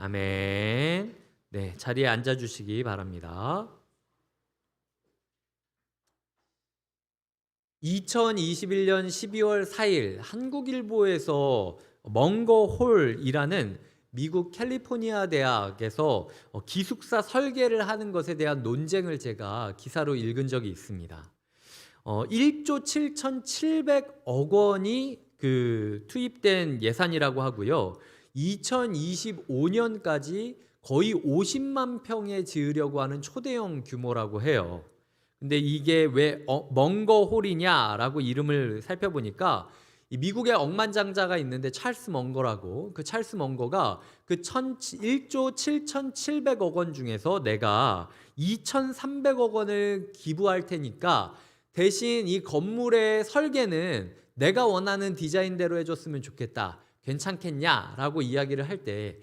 아멘. 네, 자리에 앉아 주시기 바랍니다. 2021년 12월 4일 한국일보에서 멍거홀이라는 미국 캘리포니아 대학에서 기숙사 설계를 하는 것에 대한 논쟁을 제가 기사로 읽은 적이 있습니다. 1조 7,700억 원이 투입된 예산이라고 하고요. 2025년까지 거의 50만 평에 지으려고 하는 초대형 규모라고 해요. 근데 이게 왜 멍거홀이냐라고 이름을 살펴보니까 이 미국의 억만장자가 있는데 찰스 멍거라고, 그 찰스 멍거가 그 1조 7,700억 원 중에서 내가 2,300억 원을 기부할 테니까 대신 이 건물의 설계는 내가 원하는 디자인대로 해줬으면 좋겠다. 괜찮겠냐라고 이야기를 할 때,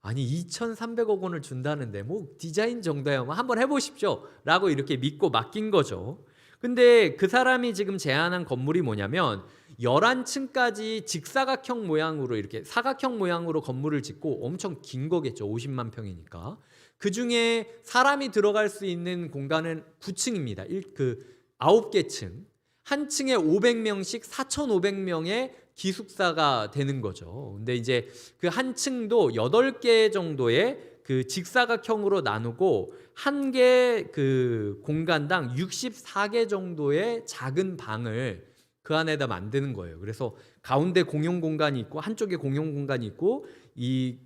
아니 2,300억 원을 준다는데 뭐 디자인 정도야 뭐 한번 해보십시오 라고 이렇게 믿고 맡긴 거죠. 근데 그 사람이 지금 제안한 건물이 뭐냐면 11층까지 직사각형 모양으로, 이렇게 사각형 모양으로 건물을 짓고, 엄청 긴 거겠죠. 50만 평이니까. 그 중에 사람이 들어갈 수 있는 공간은 9층입니다. 9개 층. 한 층에 500명씩 4,500명의 기숙사가 되는 거죠. 근데 이제 그 한 층도 8개 정도의 그 직사각형으로 나누고 한 개 그 공간당 64개 정도의 작은 방을 그 안에다 만드는 거예요. 그래서 가운데 공용 공간이 있고 한쪽에 공용 공간이 있고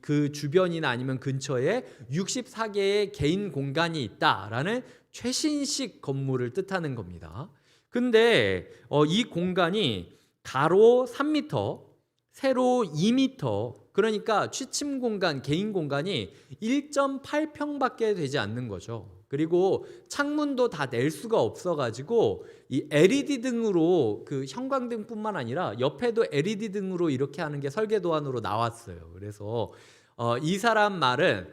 그 주변이나 아니면 근처에 64개의 개인 공간이 있다라는 최신식 건물을 뜻하는 겁니다. 근데 이 공간이 가로 3m, 세로 2m, 그러니까 취침 공간, 개인 공간이 1.8평밖에 되지 않는 거죠. 그리고 창문도 다 낼 수가 없어가지고 이 LED 등으로, 그 형광등뿐만 아니라 옆에도 LED 등으로 이렇게 하는 게 설계 도안으로 나왔어요. 그래서 이 사람 말은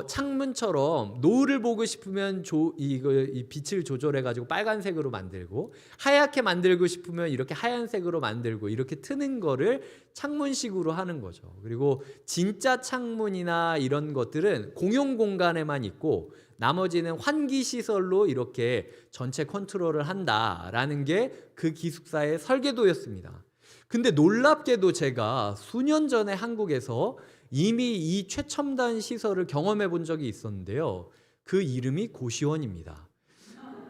창문처럼 노을을 보고 싶으면 이 빛을 조절해가지고 빨간색으로 만들고, 하얗게 만들고 싶으면 이렇게 하얀색으로 만들고, 이렇게 트는 거를 창문식으로 하는 거죠. 그리고 진짜 창문이나 이런 것들은 공용 공간에만 있고 나머지는 환기 시설로 이렇게 전체 컨트롤을 한다라는 게 그 기숙사의 설계도였습니다. 근데 놀랍게도 제가 수년 전에 한국에서 이미 이 최첨단 시설을 경험해 본 적이 있었는데요. 그 이름이 고시원입니다.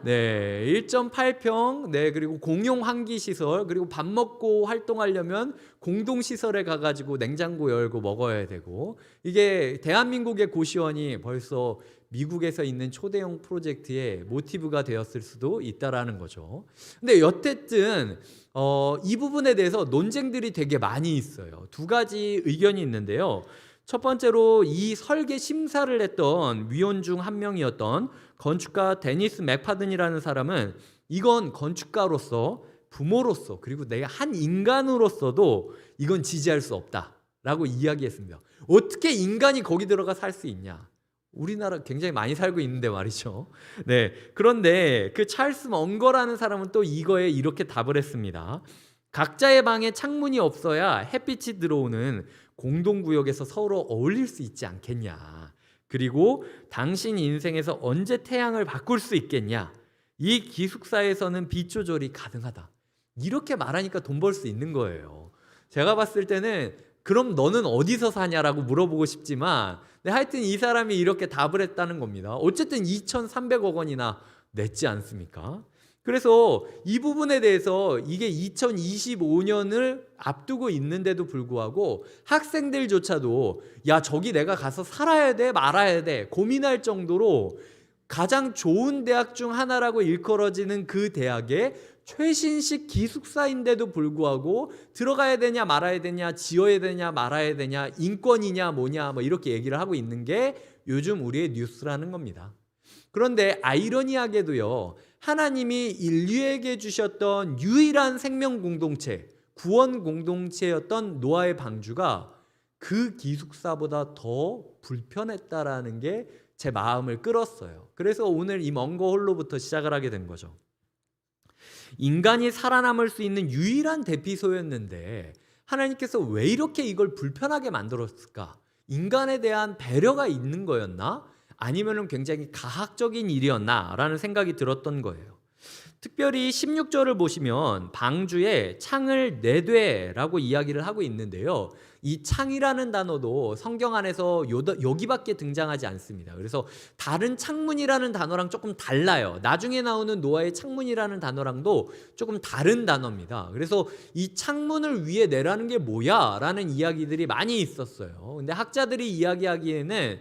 네, 1.8평, 네, 그리고 공용 환기 시설, 그리고 밥 먹고 활동하려면 공동 시설에 가가지고 냉장고 열고 먹어야 되고, 이게 대한민국의 고시원이 벌써 미국에서 있는 초대형 프로젝트의 모티브가 되었을 수도 있다라는 거죠. 근데 여태튼 이 부분에 대해서 논쟁들이 되게 많이 있어요. 두 가지 의견이 있는데요. 첫 번째로 이 설계 심사를 했던 위원 중 한 명이었던 건축가 데니스 맥파든이라는 사람은 이건 건축가로서, 부모로서, 그리고 내가 한 인간으로서도 이건 지지할 수 없다라고 이야기했습니다. 어떻게 인간이 거기 들어가 살 수 있냐? 우리나라 굉장히 많이 살고 있는데 말이죠. 네. 그런데 그 찰스 멍거라는 사람은 또 이거에 이렇게 답을 했습니다. 각자의 방에 창문이 없어야 햇빛이 들어오는 공동구역에서 서로 어울릴 수 있지 않겠냐. 그리고 당신 인생에서 언제 태양을 바꿀 수 있겠냐. 이 기숙사에서는 빛 조절이 가능하다. 이렇게 말하니까 돈 벌 수 있는 거예요. 제가 봤을 때는 그럼 너는 어디서 사냐라고 물어보고 싶지만, 하여튼 이 사람이 이렇게 답을 했다는 겁니다. 어쨌든 2,300억 원이나 냈지 않습니까? 그래서 이 부분에 대해서 이게 2025년을 앞두고 있는데도 불구하고 학생들조차도 야, 저기 내가 가서 살아야 돼 말아야 돼 고민할 정도로 가장 좋은 대학 중 하나라고 일컬어지는 그 대학의 최신식 기숙사인데도 불구하고 들어가야 되냐 말아야 되냐, 지어야 되냐 말아야 되냐, 인권이냐 뭐냐 뭐 이렇게 얘기를 하고 있는 게 요즘 우리의 뉴스라는 겁니다. 그런데 아이러니하게도요, 하나님이 인류에게 주셨던 유일한 생명 공동체, 구원 공동체였던 노아의 방주가 그 기숙사보다 더 불편했다라는 게 제 마음을 끌었어요. 그래서 오늘 이 멍거홀로부터 시작을 하게 된 거죠. 인간이 살아남을 수 있는 유일한 대피소였는데 하나님께서 왜 이렇게 이걸 불편하게 만들었을까? 인간에 대한 배려가 있는 거였나? 아니면은 굉장히 가학적인 일이었나라는 생각이 들었던 거예요. 특별히 16절을 보시면 방주에 창을 4대라고 이야기를 하고 있는데요. 이 창이라는 단어도 성경 안에서 여기밖에 등장하지 않습니다. 그래서 다른 창문이라는 단어랑 조금 달라요. 나중에 나오는 노아의 창문이라는 단어랑도 조금 다른 단어입니다. 그래서 이 창문을 위에 내라는 게 뭐야? 라는 이야기들이 많이 있었어요. 근데 학자들이 이야기하기에는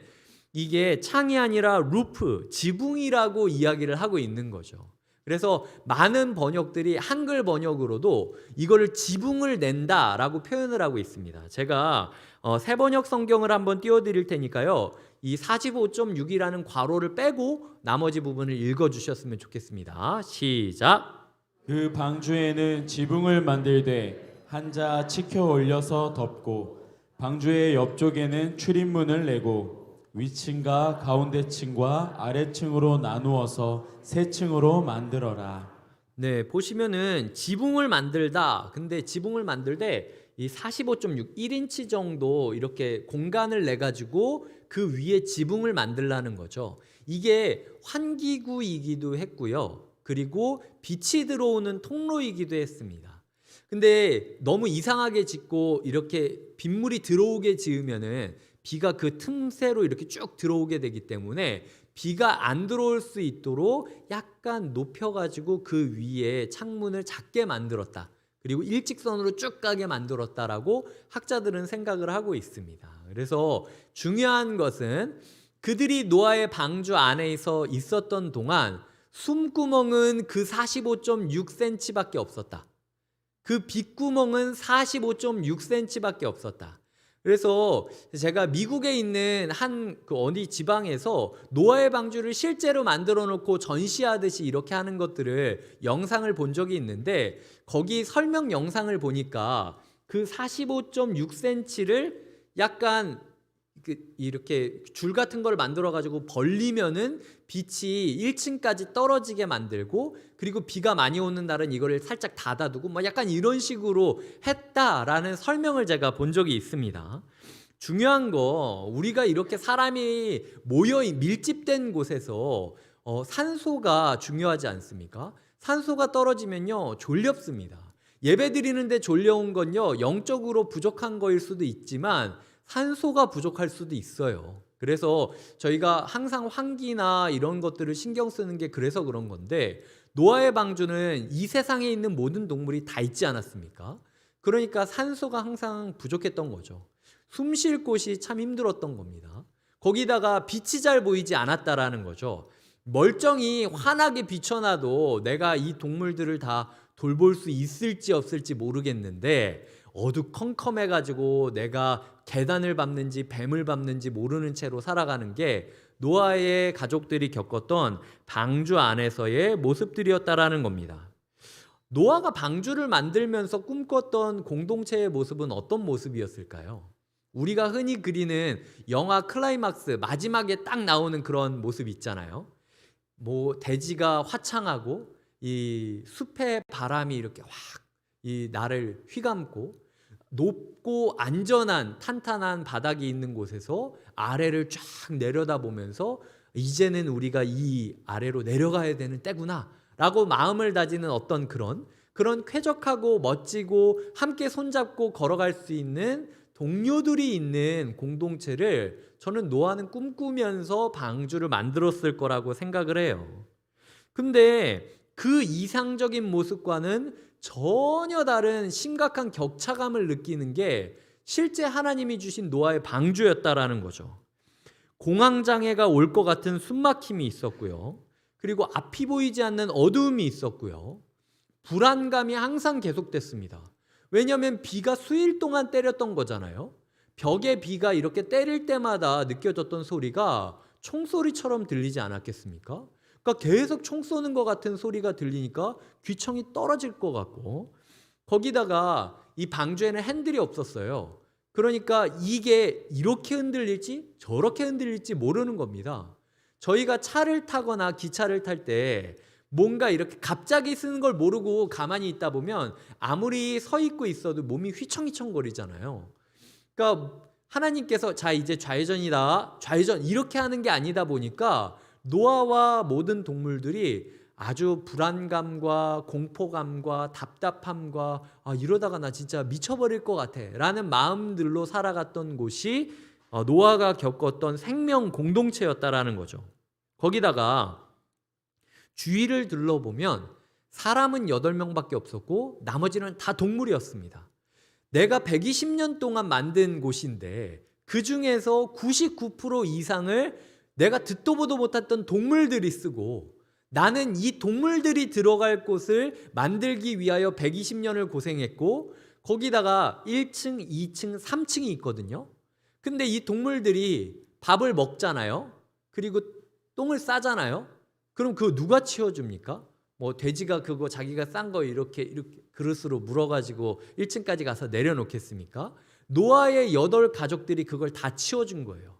이게 창이 아니라 루프, 지붕이라고 이야기를 하고 있는 거죠. 그래서 많은 번역들이 한글 번역으로도 이거를 지붕을 낸다라고 표현을 하고 있습니다. 제가 새 번역 성경을 한번 띄워드릴 테니까요. 이 45.6이라는 괄호를 빼고 나머지 부분을 읽어주셨으면 좋겠습니다. 시작. 그 방주에는 지붕을 만들되 한자 치켜 올려서 덮고 방주의 옆쪽에는 출입문을 내고 위층과 가운데층과 아래층으로 나누어서 3층으로 만들어라. 네, 보시면은 지붕을 만들다. 근데 지붕을 만들 때 이 45.6, 1인치 정도 이렇게 공간을 내 가지고 그 위에 지붕을 만들라는 거죠. 이게 환기구이기도 했고요. 그리고 빛이 들어오는 통로이기도 했습니다. 근데 너무 이상하게 짓고 이렇게 빗물이 들어오게 지으면은 비가 그 틈새로 이렇게 쭉 들어오게 되기 때문에 비가 안 들어올 수 있도록 약간 높여가지고 그 위에 창문을 작게 만들었다. 그리고 일직선으로 쭉 가게 만들었다라고 학자들은 생각을 하고 있습니다. 그래서 중요한 것은 그들이 노아의 방주 안에서 있었던 동안 숨구멍은 그 45.6cm밖에 없었다. 그 빗구멍은 45.6cm밖에 없었다. 그래서 제가 미국에 있는 한 그 어디 지방에서 노아의 방주를 실제로 만들어 놓고 전시하듯이 이렇게 하는 것들을 영상을 본 적이 있는데 거기 설명 영상을 보니까 그 45.6cm를 약간 이렇게 줄 같은 걸 만들어 가지고 벌리면은 빛이 1층까지 떨어지게 만들고 그리고 비가 많이 오는 날은 이거를 살짝 닫아두고 뭐 약간 이런 식으로 했다라는 설명을 제가 본 적이 있습니다. 중요한 거 우리가 이렇게 사람이 모여 밀집된 곳에서 산소가 중요하지 않습니까? 산소가 떨어지면요 졸렵습니다. 예배 드리는데 졸려온 건요 영적으로 부족한 거일 수도 있지만 산소가 부족할 수도 있어요. 그래서 저희가 항상 환기나 이런 것들을 신경 쓰는 게 그래서 그런 건데 노아의 방주는 이 세상에 있는 모든 동물이 다 있지 않았습니까? 그러니까 산소가 항상 부족했던 거죠. 숨 쉴 곳이 참 힘들었던 겁니다. 거기다가 빛이 잘 보이지 않았다라는 거죠. 멀쩡히 환하게 비춰놔도 내가 이 동물들을 다 돌볼 수 있을지 없을지 모르겠는데 어두컴컴해가지고 내가 계단을 밟는지 뱀을 밟는지 모르는 채로 살아가는 게 노아의 가족들이 겪었던 방주 안에서의 모습들이었다라는 겁니다. 노아가 방주를 만들면서 꿈꿨던 공동체의 모습은 어떤 모습이었을까요? 우리가 흔히 그리는 영화 클라이막스 마지막에 딱 나오는 그런 모습 있잖아요. 뭐 대지가 화창하고 이 숲의 바람이 이렇게 확 이 나를 휘감고 높고 안전한 탄탄한 바닥이 있는 곳에서 아래를 쫙 내려다보면서 이제는 우리가 이 아래로 내려가야 되는 때구나 라고 마음을 다지는 어떤 그런 쾌적하고 멋지고 함께 손잡고 걸어갈 수 있는 동료들이 있는 공동체를 저는 노아는 꿈꾸면서 방주를 만들었을 거라고 생각을 해요. 근데 그 이상적인 모습과는 전혀 다른 심각한 격차감을 느끼는 게 실제 하나님이 주신 노아의 방주였다라는 거죠. 공황장애가 올 것 같은 숨막힘이 있었고요. 그리고 앞이 보이지 않는 어두움이 있었고요. 불안감이 항상 계속됐습니다. 왜냐하면 비가 수일 동안 때렸던 거잖아요. 벽에 비가 이렇게 때릴 때마다 느껴졌던 소리가 총소리처럼 들리지 않았겠습니까? 그러니까 계속 총 쏘는 것 같은 소리가 들리니까 귀청이 떨어질 것 같고 거기다가 이 방주에는 핸들이 없었어요. 그러니까 이게 이렇게 흔들릴지 저렇게 흔들릴지 모르는 겁니다. 저희가 차를 타거나 기차를 탈 때 뭔가 이렇게 갑자기 쓰는 걸 모르고 가만히 있다 보면 아무리 서 있고 있어도 몸이 휘청휘청거리잖아요. 그러니까 하나님께서 자 이제 좌회전이다, 좌회전 이렇게 하는 게 아니다 보니까 노아와 모든 동물들이 아주 불안감과 공포감과 답답함과 이러다가 나 진짜 미쳐버릴 것 같아 라는 마음들로 살아갔던 곳이 노아가 겪었던 생명 공동체였다라는 거죠. 거기다가 주위를 둘러보면 사람은 8명밖에 없었고 나머지는 다 동물이었습니다. 내가 120년 동안 만든 곳인데 그 중에서 99% 이상을 내가 듣도 보도 못했던 동물들이 쓰고 나는 이 동물들이 들어갈 곳을 만들기 위하여 120년을 고생했고 거기다가 1층, 2층, 3층이 있거든요. 근데 이 동물들이 밥을 먹잖아요. 그리고 똥을 싸잖아요. 그럼 그거 누가 치워줍니까? 뭐 돼지가 그거 자기가 싼 거 이렇게 그릇으로 물어가지고 1층까지 가서 내려놓겠습니까? 노아의 8가족들이 그걸 다 치워준 거예요.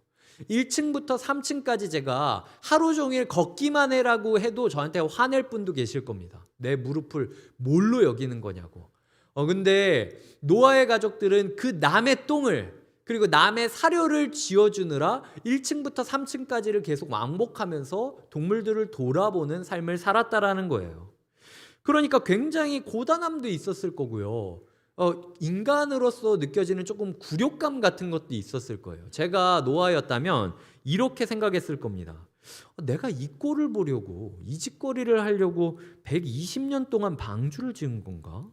1층부터 3층까지 제가 하루 종일 걷기만 해라고 해도 저한테 화낼 분도 계실 겁니다. 내 무릎을 뭘로 여기는 거냐고. 근데 노아의 가족들은 그 남의 똥을 그리고 남의 사료를 지어주느라 1층부터 3층까지를 계속 왕복하면서 동물들을 돌아보는 삶을 살았다라는 거예요. 그러니까 굉장히 고단함도 있었을 거고요. 인간으로서 느껴지는 조금 굴욕감 같은 것도 있었을 거예요. 제가 노아였다면 이렇게 생각했을 겁니다. 내가 이 꼴을 보려고 이 짓거리를 하려고 120년 동안 방주를 지은 건가?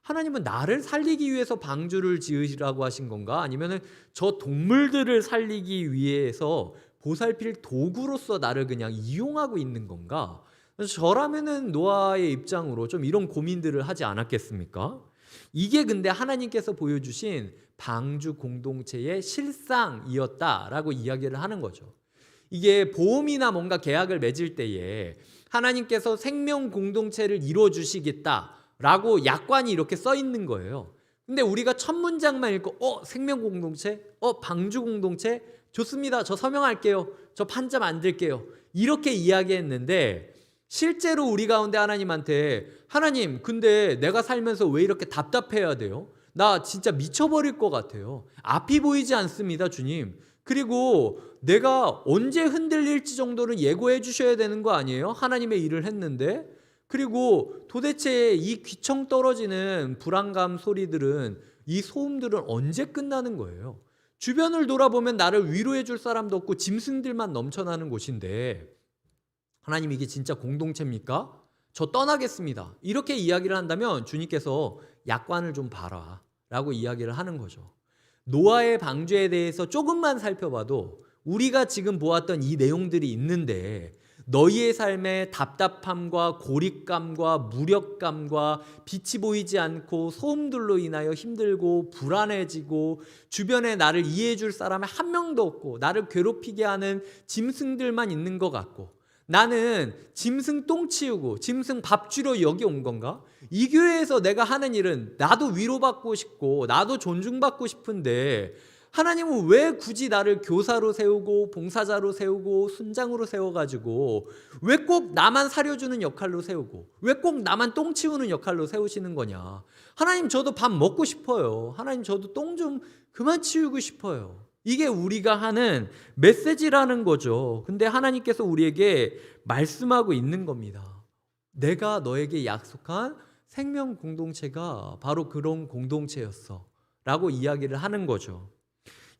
하나님은 나를 살리기 위해서 방주를 지으시라고 하신 건가? 아니면 저 동물들을 살리기 위해서 보살필 도구로서 나를 그냥 이용하고 있는 건가? 저라면은 노아의 입장으로 좀 이런 고민들을 하지 않았겠습니까? 이게 근데 하나님께서 보여주신 방주 공동체의 실상이었다라고 이야기를 하는 거죠. 이게 보험이나 뭔가 계약을 맺을 때에 하나님께서 생명 공동체를 이루어 주시겠다라고 약관이 이렇게 써 있는 거예요. 근데 우리가 첫 문장만 읽고 생명 공동체, 방주 공동체 좋습니다. 저 서명할게요. 저 판자 만들게요. 이렇게 이야기했는데 실제로 우리 가운데 하나님한테 하나님 근데 내가 살면서 왜 이렇게 답답해야 돼요? 나 진짜 미쳐버릴 것 같아요. 앞이 보이지 않습니다, 주님. 그리고 내가 언제 흔들릴지 정도는 예고해 주셔야 되는 거 아니에요? 하나님의 일을 했는데. 그리고 도대체 이 귀청 떨어지는 불안감 소리들은 이 소음들은 언제 끝나는 거예요? 주변을 돌아보면 나를 위로해 줄 사람도 없고 짐승들만 넘쳐나는 곳인데 하나님 이게 진짜 공동체입니까? 저 떠나겠습니다. 이렇게 이야기를 한다면 주님께서 약관을 좀 봐라 라고 이야기를 하는 거죠. 노아의 방주에 대해서 조금만 살펴봐도 우리가 지금 보았던 이 내용들이 있는데 너희의 삶에 답답함과 고립감과 무력감과 빛이 보이지 않고 소음들로 인하여 힘들고 불안해지고 주변에 나를 이해해 줄 사람이 한 명도 없고 나를 괴롭히게 하는 짐승들만 있는 것 같고 나는 짐승 똥 치우고 짐승 밥 주러 여기 온 건가? 이 교회에서 내가 하는 일은 나도 위로받고 싶고 나도 존중받고 싶은데 하나님은 왜 굳이 나를 교사로 세우고 봉사자로 세우고 순장으로 세워가지고 왜 꼭 나만 사려주는 역할로 세우고 왜 꼭 나만 똥 치우는 역할로 세우시는 거냐? 하나님 저도 밥 먹고 싶어요. 하나님 저도 똥 좀 그만 치우고 싶어요. 이게 우리가 하는 메시지라는 거죠. 근데 하나님께서 우리에게 말씀하고 있는 겁니다. 내가 너에게 약속한 생명 공동체가 바로 그런 공동체였어 라고 이야기를 하는 거죠.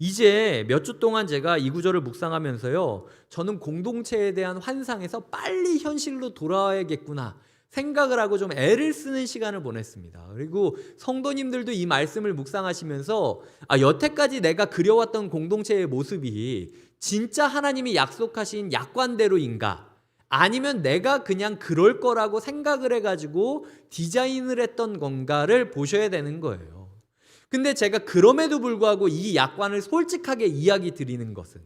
이제 몇 주 동안 제가 이 구절을 묵상하면서요, 저는 공동체에 대한 환상에서 빨리 현실로 돌아와야겠구나 생각을 하고 좀 애를 쓰는 시간을 보냈습니다. 그리고 성도님들도 이 말씀을 묵상하시면서 여태까지 내가 그려왔던 공동체의 모습이 진짜 하나님이 약속하신 약관대로인가? 아니면 내가 그냥 그럴 거라고 생각을 해가지고 디자인을 했던 건가를 보셔야 되는 거예요. 근데 제가 그럼에도 불구하고 이 약관을 솔직하게 이야기 드리는 것은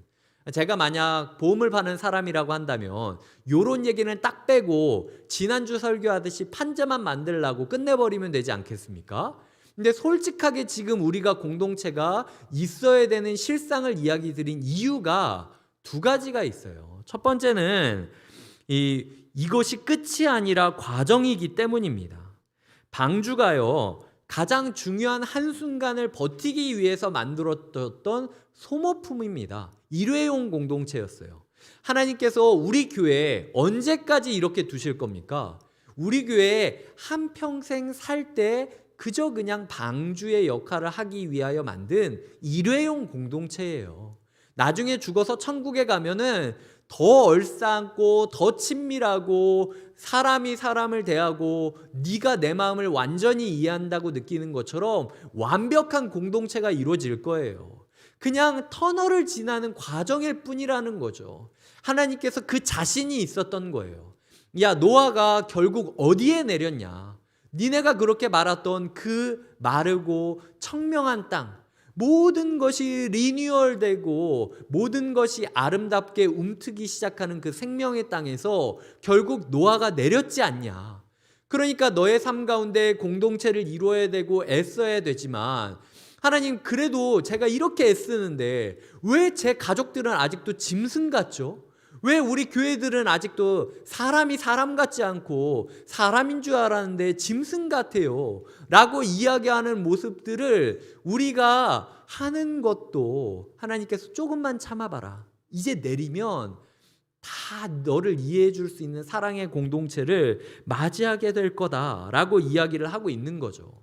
제가 만약 보험을 파는 사람이라고 한다면 요런 얘기는 딱 빼고 지난주 설교하듯이 판자만 만들라고 끝내버리면 되지 않겠습니까? 근데 솔직하게 지금 우리가 공동체가 있어야 되는 실상을 이야기 드린 이유가 두 가지가 있어요. 첫 번째는 이것이 끝이 아니라 과정이기 때문입니다. 방주가요 가장 중요한 한순간을 버티기 위해서 만들었던 소모품입니다. 일회용 공동체였어요. 하나님께서 우리 교회에 언제까지 이렇게 두실 겁니까? 우리 교회에 한평생 살 때 그저 그냥 방주의 역할을 하기 위하여 만든 일회용 공동체예요. 나중에 죽어서 천국에 가면은 더 얼싸안고 더 친밀하고 사람이 사람을 대하고 네가 내 마음을 완전히 이해한다고 느끼는 것처럼 완벽한 공동체가 이루어질 거예요. 그냥 터널을 지나는 과정일 뿐이라는 거죠. 하나님께서 그 자신이 있었던 거예요. 야, 노아가 결국 어디에 내렸냐? 니네가 그렇게 말했던 그 마르고 청명한 땅, 모든 것이 리뉴얼되고 모든 것이 아름답게 움트기 시작하는 그 생명의 땅에서 결국 노아가 내렸지 않냐. 그러니까 너의 삶 가운데 공동체를 이루어야 되고 애써야 되지만 하나님, 그래도 제가 이렇게 애쓰는데 왜 제 가족들은 아직도 짐승 같죠? 왜 우리 교회들은 아직도 사람이 사람 같지 않고 사람인 줄 알았는데 짐승 같아요? 라고 이야기하는 모습들을 우리가 하는 것도 하나님께서 조금만 참아봐라. 이제 내리면 다 너를 이해해 줄 수 있는 사랑의 공동체를 맞이하게 될 거다라고 이야기를 하고 있는 거죠.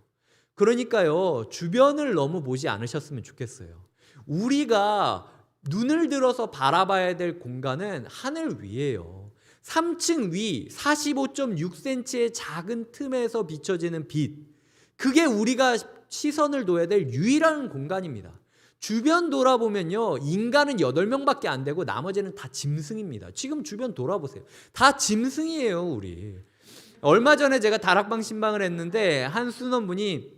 그러니까요, 주변을 너무 보지 않으셨으면 좋겠어요. 우리가 눈을 들어서 바라봐야 될 공간은 하늘 위예요. 3층 위 45.6cm의 작은 틈에서 비춰지는 빛, 그게 우리가 시선을 둬야 될 유일한 공간입니다. 주변 돌아보면요, 인간은 8명밖에 안 되고 나머지는 다 짐승입니다. 지금 주변 돌아보세요. 다 짐승이에요, 우리. 얼마 전에 제가 다락방 신방을 했는데 한 순원분이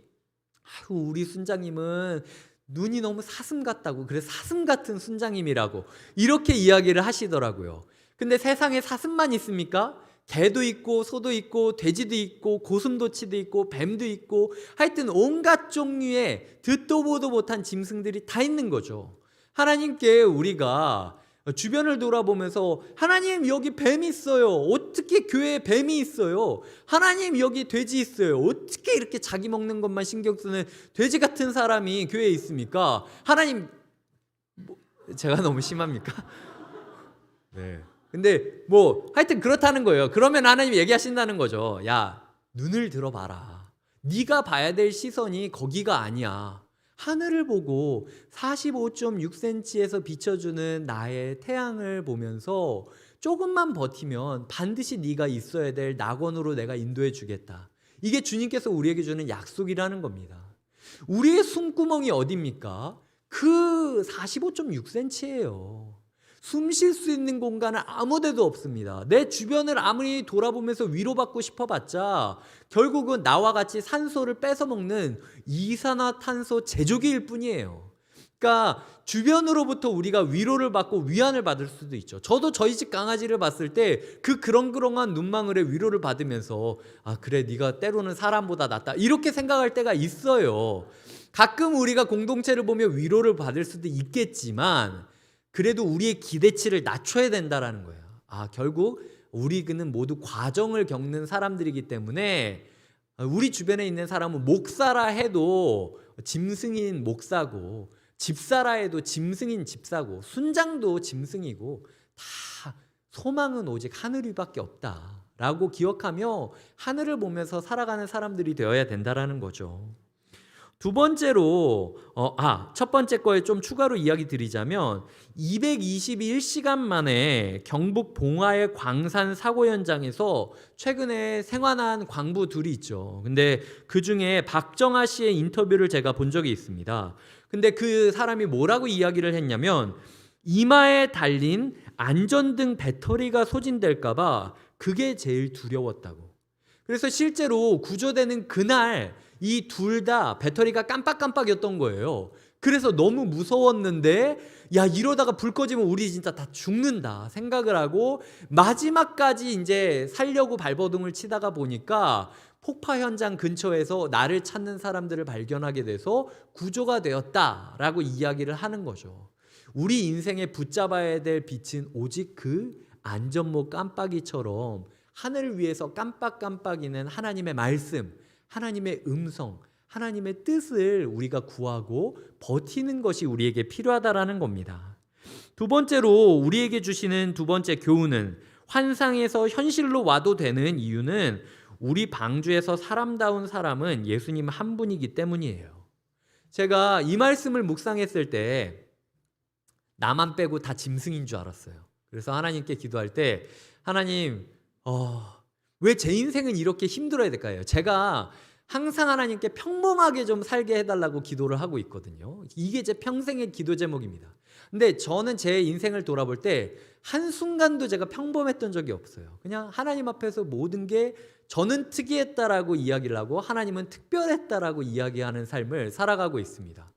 우리 순장님은 눈이 너무 사슴 같다고, 그래서 사슴 같은 순장님이라고 이렇게 이야기를 하시더라고요. 근데 세상에 사슴만 있습니까? 개도 있고 소도 있고 돼지도 있고 고슴도치도 있고 뱀도 있고 하여튼 온갖 종류의 듣도 보도 못한 짐승들이 다 있는 거죠. 하나님께 우리가 주변을 돌아보면서 하나님, 여기 뱀이 있어요. 어떻게 교회에 뱀이 있어요? 하나님, 여기 돼지 있어요. 어떻게 이렇게 자기 먹는 것만 신경 쓰는 돼지 같은 사람이 교회에 있습니까? 하나님, 제가 너무 심합니까? 네. 근데 하여튼 그렇다는 거예요. 그러면 하나님 얘기하신다는 거죠. 야, 눈을 들어봐라. 네가 봐야 될 시선이 거기가 아니야. 하늘을 보고 45.6cm에서 비춰주는 나의 태양을 보면서 조금만 버티면 반드시 네가 있어야 될 낙원으로 내가 인도해 주겠다. 이게 주님께서 우리에게 주는 약속이라는 겁니다. 우리의 숨구멍이 어디입니까? 그 45.6cm예요. 숨 쉴 수 있는 공간은 아무 데도 없습니다. 내 주변을 아무리 돌아보면서 위로받고 싶어봤자 결국은 나와 같이 산소를 뺏어먹는 이산화탄소 제조기일 뿐이에요. 그러니까 주변으로부터 우리가 위로를 받고 위안을 받을 수도 있죠. 저도 저희 집 강아지를 봤을 때 그 그렁그렁한 눈망울에 위로를 받으면서 그래, 네가 때로는 사람보다 낫다 이렇게 생각할 때가 있어요. 가끔 우리가 공동체를 보며 위로를 받을 수도 있겠지만 그래도 우리의 기대치를 낮춰야 된다라는 거예요. 결국 우리는 모두 과정을 겪는 사람들이기 때문에 우리 주변에 있는 사람은 목사라 해도 짐승인 목사고, 집사라 해도 짐승인 집사고, 순장도 짐승이고, 다 소망은 오직 하늘 위밖에 없다라고 기억하며 하늘을 보면서 살아가는 사람들이 되어야 된다라는 거죠. 두 번째로 첫 번째 거에 좀 추가로 이야기 드리자면 221시간 만에 경북 봉화의 광산 사고 현장에서 최근에 생환한 광부 둘이 있죠. 근데 그중에 박정아 씨의 인터뷰를 제가 본 적이 있습니다. 근데 그 사람이 뭐라고 이야기를 했냐면 이마에 달린 안전등 배터리가 소진될까 봐 그게 제일 두려웠다고. 그래서 실제로 구조되는 그날 이 둘 다 배터리가 깜빡깜빡이었던 거예요. 그래서 너무 무서웠는데 이러다가 불 꺼지면 우리 진짜 다 죽는다 생각을 하고 마지막까지 이제 살려고 발버둥을 치다가 보니까 폭파 현장 근처에서 나를 찾는 사람들을 발견하게 돼서 구조가 되었다라고 이야기를 하는 거죠. 우리 인생에 붙잡아야 될 빛은 오직 그 안전모 깜빡이처럼 하늘을 위해서 깜빡깜빡이는 하나님의 말씀, 하나님의 음성, 하나님의 뜻을 우리가 구하고 버티는 것이 우리에게 필요하다라는 겁니다. 두 번째로 우리에게 주시는 두 번째 교훈은 환상에서 현실로 와도 되는 이유는 우리 방주에서 사람다운 사람은 예수님 한 분이기 때문이에요. 제가 이 말씀을 묵상했을 때 나만 빼고 다 짐승인 줄 알았어요. 그래서 하나님께 기도할 때 하나님 왜 제 인생은 이렇게 힘들어야 될까요? 제가 항상 하나님께 평범하게 좀 살게 해달라고 기도를 하고 있거든요. 이게 제 평생의 기도 제목입니다. 근데 저는 제 인생을 돌아볼 때 한순간도 제가 평범했던 적이 없어요. 그냥 하나님 앞에서 모든 게 저는 특이했다라고 이야기를 하고 하나님은 특별했다라고 이야기하는 삶을 살아가고 있습니다.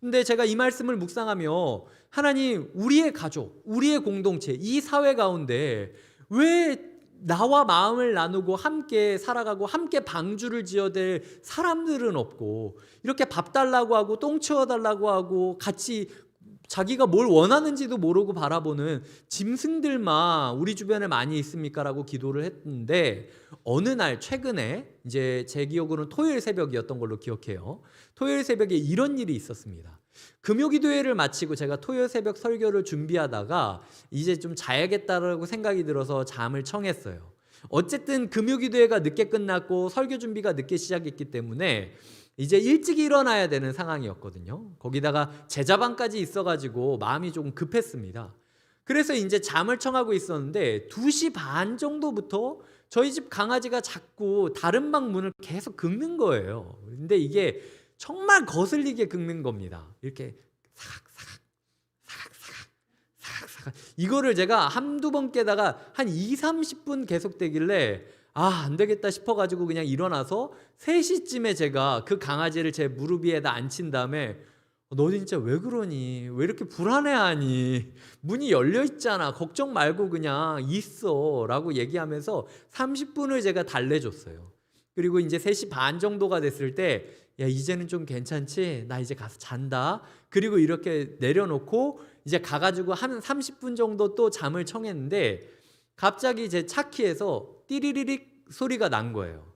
근데 제가 이 말씀을 묵상하며 하나님, 우리의 가족, 우리의 공동체, 이 사회 가운데 왜 나와 마음을 나누고 함께 살아가고 함께 방주를 지어댈 사람들은 없고 이렇게 밥 달라고 하고 똥 치워달라고 하고 같이 자기가 뭘 원하는지도 모르고 바라보는 짐승들만 우리 주변에 많이 있습니까? 라고 기도를 했는데 어느 날 최근에 이제 제 기억으로는 토요일 새벽이었던 걸로 기억해요. 토요일 새벽에 이런 일이 있었습니다. 금요기도회를 마치고 제가 토요일 새벽 설교를 준비하다가 이제 좀 자야겠다라고 생각이 들어서 잠을 청했어요. 어쨌든 금요기도회가 늦게 끝났고 설교 준비가 늦게 시작했기 때문에 이제 일찍 일어나야 되는 상황이었거든요. 거기다가 제자방까지 있어가지고 마음이 조금 급했습니다. 그래서 이제 잠을 청하고 있었는데 2시 반 정도부터 저희 집 강아지가 자꾸 다른 방 문을 계속 긁는 거예요. 근데 이게 정말 거슬리게 긁는 겁니다. 이렇게 사각사각 사각사각 사각사각 이거를 제가 한두 번 깨다가 한 2-30분 계속되길래 안 되겠다 싶어가지고 그냥 일어나서 3시쯤에 제가 그 강아지를 제 무릎 위에다 앉힌 다음에 너 진짜 왜 그러니? 왜 이렇게 불안해하니? 문이 열려 있잖아. 걱정 말고 그냥 있어 라고 얘기하면서 30분을 제가 달래줬어요. 그리고 이제 3시 반 정도가 됐을 때 야, 이제는 좀 괜찮지? 나 이제 가서 잔다. 그리고 이렇게 내려놓고 이제 가가지고 한 30분 정도 또 잠을 청했는데 갑자기 제 차키에서 띠리리릭 소리가 난 거예요.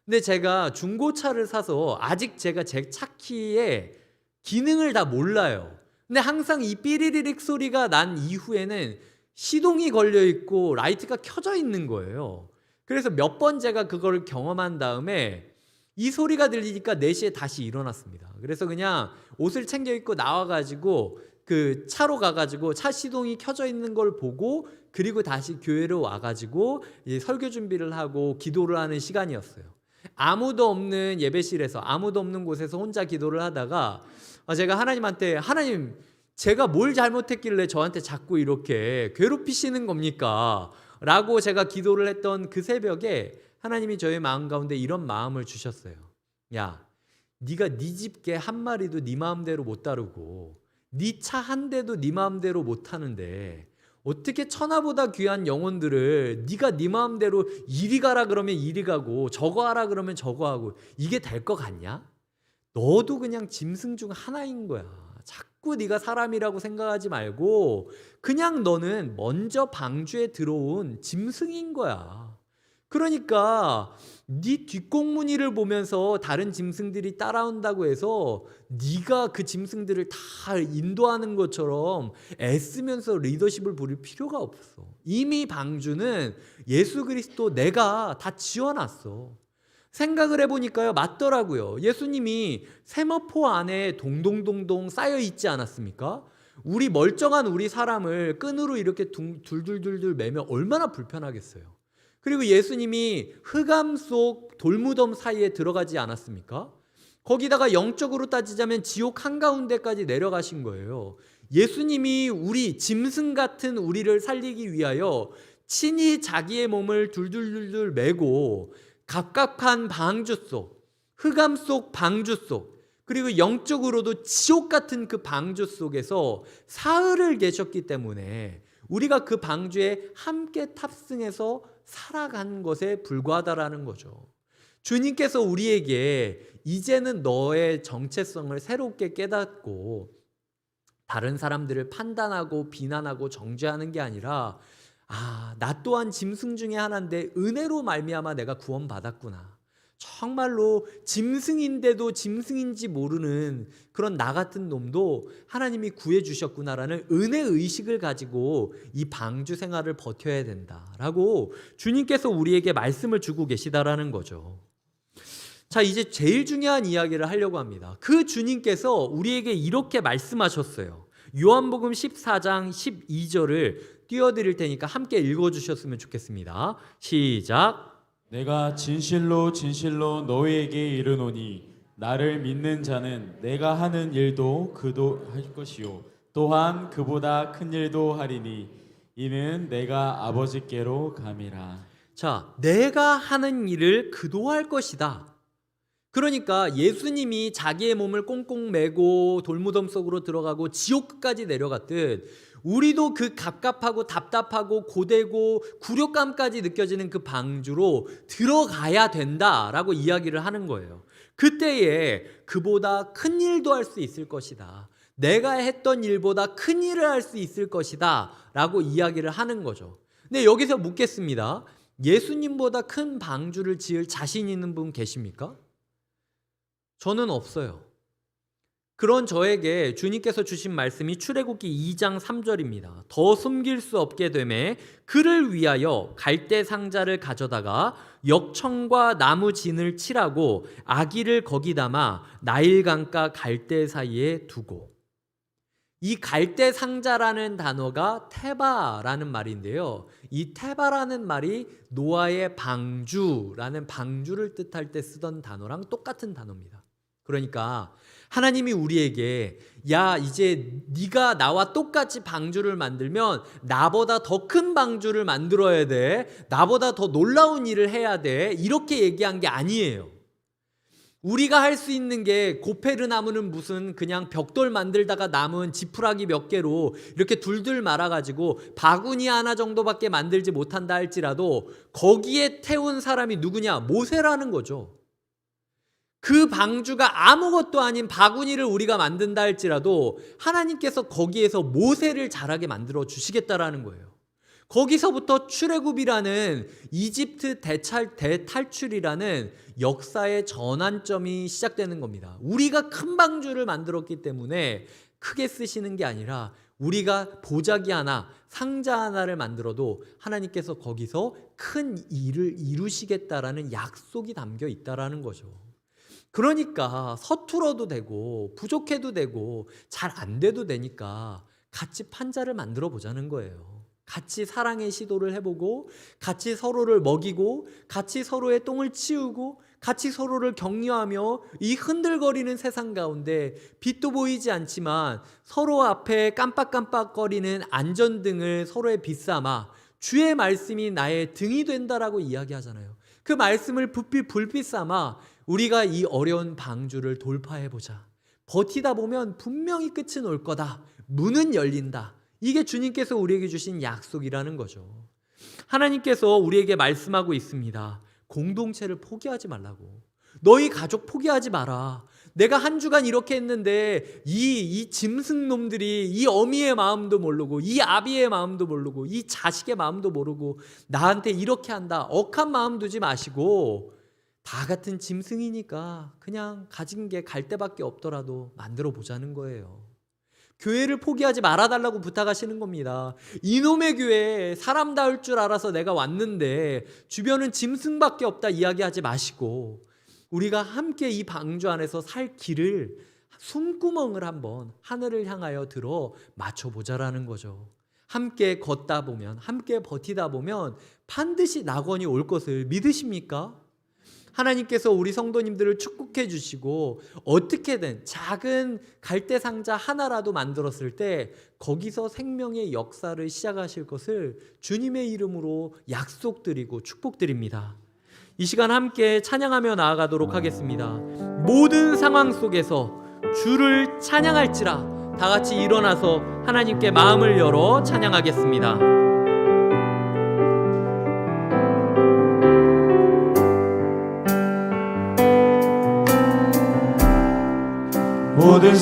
근데 제가 중고차를 사서 아직 제가 제 차키의 기능을 다 몰라요. 근데 항상 이 삐리리릭 소리가 난 이후에는 시동이 걸려 있고 라이트가 켜져 있는 거예요. 그래서 몇 번 제가 그걸 경험한 다음에 이 소리가 들리니까 4시에 다시 일어났습니다. 그래서 그냥 옷을 챙겨 입고 나와가지고 그 차로 가가지고 차 시동이 켜져 있는 걸 보고 그리고 다시 교회로 와가지고 이제 설교 준비를 하고 기도를 하는 시간이었어요. 아무도 없는 예배실에서 아무도 없는 곳에서 혼자 기도를 하다가 제가 하나님한테 하나님 제가 뭘 잘못했길래 저한테 자꾸 이렇게 괴롭히시는 겁니까? 라고 제가 기도를 했던 그 새벽에 하나님이 저의 마음 가운데 이런 마음을 주셨어요. 야, 네가 네 집 개 한 마리도 네 마음대로 못 다루고 네 차 한 대도 네 마음대로 못 하는데 어떻게 천하보다 귀한 영혼들을 네가 네 마음대로 이리 가라 그러면 이리 가고 저거 하라 그러면 저거 하고 이게 될 것 같냐? 너도 그냥 짐승 중 하나인 거야. 자꾸 네가 사람이라고 생각하지 말고 그냥 너는 먼저 방주에 들어온 짐승인 거야. 그러니까 네 뒷공무니를 보면서 다른 짐승들이 따라온다고 해서 네가 그 짐승들을 다 인도하는 것처럼 애쓰면서 리더십을 부릴 필요가 없어. 이미 방주는 예수 그리스도 내가 다 지어놨어. 생각을 해보니까요, 맞더라고요. 예수님이 세마포 안에 동동동동 쌓여 있지 않았습니까? 우리 멀쩡한 우리 사람을 끈으로 이렇게 둘둘둘둘 매면 얼마나 불편하겠어요. 그리고 예수님이 흑암 속 돌무덤 사이에 들어가지 않았습니까? 거기다가 영적으로 따지자면 지옥 한가운데까지 내려가신 거예요. 예수님이 우리 짐승 같은 우리를 살리기 위하여 친히 자기의 몸을 둘둘둘둘 매고 갑갑한 방주 속, 흑암 속 방주 속, 그리고 영적으로도 지옥 같은 그 방주 속에서 사흘을 계셨기 때문에 우리가 그 방주에 함께 탑승해서 살아간 것에 불과하다라는 거죠. 주님께서 우리에게 이제는 너의 정체성을 새롭게 깨닫고 다른 사람들을 판단하고 비난하고 정죄하는 게 아니라 나 또한 짐승 중에 하나인데 은혜로 말미암아 내가 구원받았구나. 정말로 짐승인데도 짐승인지 모르는 그런 나 같은 놈도 하나님이 구해주셨구나라는 은혜의식을 가지고 이 방주 생활을 버텨야 된다라고 주님께서 우리에게 말씀을 주고 계시다라는 거죠. 자, 이제 제일 중요한 이야기를 하려고 합니다. 그 주님께서 우리에게 이렇게 말씀하셨어요. 요한복음 14장 12절을 띄워드릴 테니까 함께 읽어주셨으면 좋겠습니다. 시작. 내가 진실로 진실로 너희에게 이르노니 나를 믿는 자는 내가 하는 일도 그도 할 것이요 또한 그보다 큰 일도 하리니 이는 내가 아버지께로 감이라. 자, 내가 하는 일을 그도 할 것이다. 그러니까 예수님이 자기의 몸을 꽁꽁 메고 돌무덤 속으로 들어가고 지옥까지 내려갔듯 우리도 그 갑갑하고 답답하고 고되고 굴욕감까지 느껴지는 그 방주로 들어가야 된다라고 이야기를 하는 거예요. 그때에 그보다 큰 일도 할 수 있을 것이다. 내가 했던 일보다 큰 일을 할 수 있을 것이다 라고 이야기를 하는 거죠. 근데 여기서 묻겠습니다. 예수님보다 큰 방주를 지을 자신 있는 분 계십니까? 저는 없어요. 그런 저에게 주님께서 주신 말씀이 출애굽기 2장 3절입니다. 더 숨길 수 없게 되매 그를 위하여 갈대 상자를 가져다가 역청과 나무 진을 칠하고 아기를 거기 담아 나일강가 갈대 사이에 두고. 이 갈대 상자라는 단어가 테바라는 말인데요. 이 테바라는 말이 노아의 방주라는 방주를 뜻할 때 쓰던 단어랑 똑같은 단어입니다. 그러니까 하나님이 우리에게 야 이제 네가 나와 똑같이 방주를 만들면 나보다 더 큰 방주를 만들어야 돼. 나보다 더 놀라운 일을 해야 돼. 이렇게 얘기한 게 아니에요. 우리가 할 수 있는 게 고페르 나무는 무슨 그냥 벽돌 만들다가 남은 지푸라기 몇 개로 이렇게 둘둘 말아가지고 바구니 하나 정도밖에 만들지 못한다 할지라도 거기에 태운 사람이 누구냐? 모세라는 거죠. 그 방주가 아무것도 아닌 바구니를 우리가 만든다 할지라도 하나님께서 거기에서 모세를 자라게 만들어 주시겠다라는 거예요. 거기서부터 출애굽이라는 이집트 대탈출이라는 역사의 전환점이 시작되는 겁니다. 우리가 큰 방주를 만들었기 때문에 크게 쓰시는 게 아니라 우리가 보자기 하나, 상자 하나를 만들어도 하나님께서 거기서 큰 일을 이루시겠다라는 약속이 담겨 있다라는 거죠. 그러니까 서툴어도 되고 부족해도 되고 잘 안 돼도 되니까 같이 판자를 만들어 보자는 거예요. 같이 사랑의 시도를 해보고 같이 서로를 먹이고 같이 서로의 똥을 치우고 같이 서로를 격려하며 이 흔들거리는 세상 가운데 빛도 보이지 않지만 서로 앞에 깜빡깜빡거리는 안전등을 서로의 빛 삼아 주의 말씀이 나의 등이 된다라고 이야기하잖아요. 그 말씀을 불빛 삼아 우리가 이 어려운 방주를 돌파해보자. 버티다 보면 분명히 끝은 올 거다. 문은 열린다. 이게 주님께서 우리에게 주신 약속이라는 거죠. 하나님께서 우리에게 말씀하고 있습니다. 공동체를 포기하지 말라고. 너희 가족 포기하지 마라. 내가 한 주간 이렇게 했는데 이 짐승놈들이 이 어미의 마음도 모르고 이 아비의 마음도 모르고 이 자식의 마음도 모르고 나한테 이렇게 한다. 억한 마음 두지 마시고 다 같은 짐승이니까 그냥 가진 게 갈대밖에 없더라도 만들어 보자는 거예요. 교회를 포기하지 말아달라고 부탁하시는 겁니다. 이놈의 교회에 사람다울 줄 알아서 내가 왔는데 주변은 짐승밖에 없다 이야기하지 마시고 우리가 함께 이 방주 안에서 살 길을 숨구멍을 한번 하늘을 향하여 들어 맞춰보자라는 거죠. 함께 걷다 보면 함께 버티다 보면 반드시 낙원이 올 것을 믿으십니까? 하나님께서 우리 성도님들을 축복해 주시고 어떻게든 작은 갈대 상자 하나라도 만들었을 때 거기서 생명의 역사를 시작하실 것을 주님의 이름으로 약속드리고 축복드립니다. 이 시간 함께 찬양하며 나아가도록 하겠습니다. 모든 상황 속에서 주를 찬양할지라 다 같이 일어나서 하나님께 마음을 열어 찬양하겠습니다. 모든